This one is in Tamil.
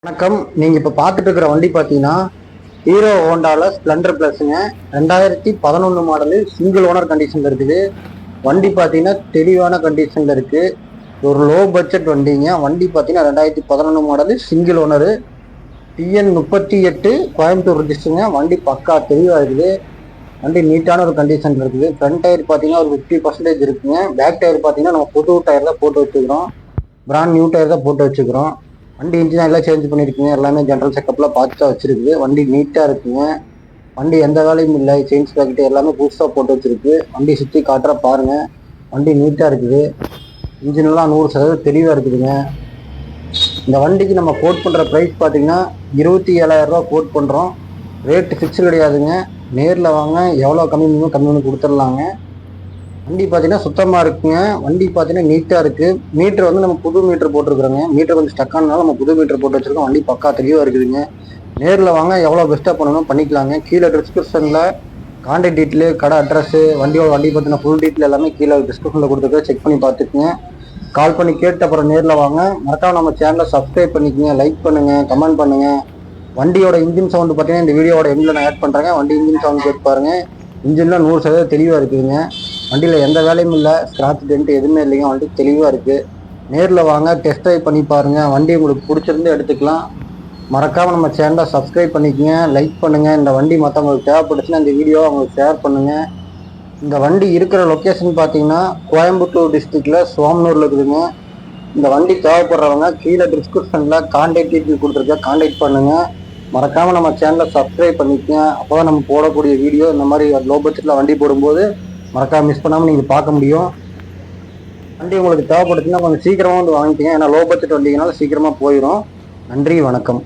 வணக்கம். நீங்கள் இப்போ பார்த்துட்டு இருக்கிற வண்டி பார்த்தீங்கன்னா ஹீரோ ஹோண்டாவில் ஸ்ப்ளெண்டர் ப்ளஸ்ங்க. 2011 மாடலு, சிங்கிள் ஓனர் கண்டிஷனில் இருக்குது. வண்டி பார்த்தீங்கன்னா தெளிவான கண்டிஷனில் இருக்குது. ஒரு லோ பட்ஜெட் வண்டிங்க. வண்டி பார்த்தீங்கன்னா 2011 model, single owner, TN 38 Coimbatore ரிஜிஸ்டருங்க. வண்டி பக்கா தெளிவாக இருக்குது. வண்டி நீட்டான ஒரு கண்டிஷன் இருக்குது. ஃப்ரண்ட் டயர் பார்த்தீங்கன்னா ஒரு 50% இருக்குங்க. பேக் டயர் பார்த்தீங்கன்னா நம்ம புது டயர் தான் போட்டு வச்சுக்கிறோம். பிராண்ட் நியூ டயர் தான் போட்டு வச்சுக்கிறோம். வண்டி இன்ஜின் எல்லாம் சேஞ்ச் பண்ணியிருக்குங்க. எல்லாமே ஜென்ரல் செக்கப்லாம் பார்த்து தான் வச்சிருக்கு. வண்டி நீட்டாக இருக்குங்க. வண்டி எந்த வேலையும் இல்லை. செயின்ஸ் பேக்கெட் எல்லாமே புதுசாக போட்டு வச்சிருக்கு. வண்டி சுற்றி காட்டுற பாருங்க. வண்டி நீட்டாக இருக்குது. இன்ஜின்லாம் 100% தெளிவாக இருக்குதுங்க. இந்த வண்டிக்கு நம்ம கோட் பண்ணுற ப்ரைஸ் பார்த்தீங்கன்னா 27,000 ரூபா கோட் பண்ணுறோம். ரேட்டு ஃபிக்ஸ் கிடையாதுங்க. நேரில் வாங்க, எவ்வளோ கம்மி பண்ணி கொடுத்துடலாங்க. வண்டி பார்த்தீங்கன்னா சுத்தமாக இருக்குங்க. வண்டி பார்த்தீங்கன்னா நீட்டாக இருக்குது. மீட்ரு வந்து நம்ம புது மீட்ரு போட்டிருக்கிறோங்க. மீட்ரு கொஞ்சம் ஸ்டக்கானால நம்ம புது மீட்ரு போட்டு வச்சுருக்கோம். வண்டி பக்கா தெளிவாக இருக்குதுங்க. நேரில் வாங்க, எவ்வளோ பெஸ்ட்டாக பண்ணணும் பண்ணிக்கலாங்க. கீழே டிஸ்கிரிப்ஷனில் கான்டாக்ட் டீட்டெயிலு, கடை அட்ரஸு, வண்டி பற்றின ஃபுல் டீட்டெயில் எல்லாமே கீழே டிஸ்கிரிப்ஷனில் கொடுத்துருக்கேன். செக் பண்ணி பார்த்துக்குங்க. கால் பண்ணி கேட்டு அப்புறம் நேரில் வாங்க. மறக்காம நம்ம சேனலை சப்ஸ்கிரைப் பண்ணிக்கோங்க, லைக் பண்ணுங்கள், கமெண்ட் பண்ணுங்கள். வண்டியோட இன்ஜின் சவுண்டு பார்த்தீங்கன்னா இந்த வீடியோட எண்டில் நான் ஆட் பண்ணுறேங்க. வண்டி இன்ஜின் சவுண்ட் கேட்டு பாருங்கள். இன்ஜின்லாம் 100% தெளிவாக இருக்குதுங்க. வண்டியில் எந்த வேலையும் இல்லை. ஸ்க்ராட்ச் டென்ட் எதுவுமே இல்லைங்க. வண்டி தெளிவாக இருக்குது. நேரில் வாங்க, டெஸ்ட் ட்ரைவ் பண்ணி பாருங்கள். வண்டி உங்களுக்கு பிடிச்சிருந்து எடுத்துக்கலாம். மறக்காமல் நம்ம சேனலை சப்ஸ்கிரைப் பண்ணிக்கோங்க, லைக் பண்ணுங்கள். இந்த வண்டி மற்றவங்களுக்கு தேவைப்பட்டுச்சுன்னா இந்த வீடியோவை அவங்களுக்கு ஷேர் பண்ணுங்கள். இந்த வண்டி இருக்கிற லொக்கேஷன் பார்த்தீங்கன்னா கோயம்புத்தூர் டிஸ்ட்ரிக்டில் சோமனூரில் இருக்குதுங்க. இந்த வண்டி தேவைப்படுறவங்க கீழே டிஸ்கிரிப்ஷனில் கான்டாக்ட் டீட்டெயில் கொடுத்துருக்கேன். கான்டாக்ட் பண்ணுங்கள். மறக்காமல் நம்ம சேனலை சப்ஸ்கிரைப் பண்ணிக்கோங்க. அப்போ தான் நம்ம போடக்கூடிய வீடியோ இந்த மாதிரி லோ பட்ஜெட்டில் வண்டி போடும்போது மறக்காம மிஸ் பண்ணாமல் நீங்கள் பார்க்க முடியும். வண்டி உங்களுக்கு தேவைப்படுச்சுன்னா கொஞ்சம் சீக்கிரமாக வந்து வாங்கிக்கங்க. ஏன்னா லோ பட்ஜெட் வண்டிங்கனால சீக்கிரமாக போயிடும். நன்றி, வணக்கம்.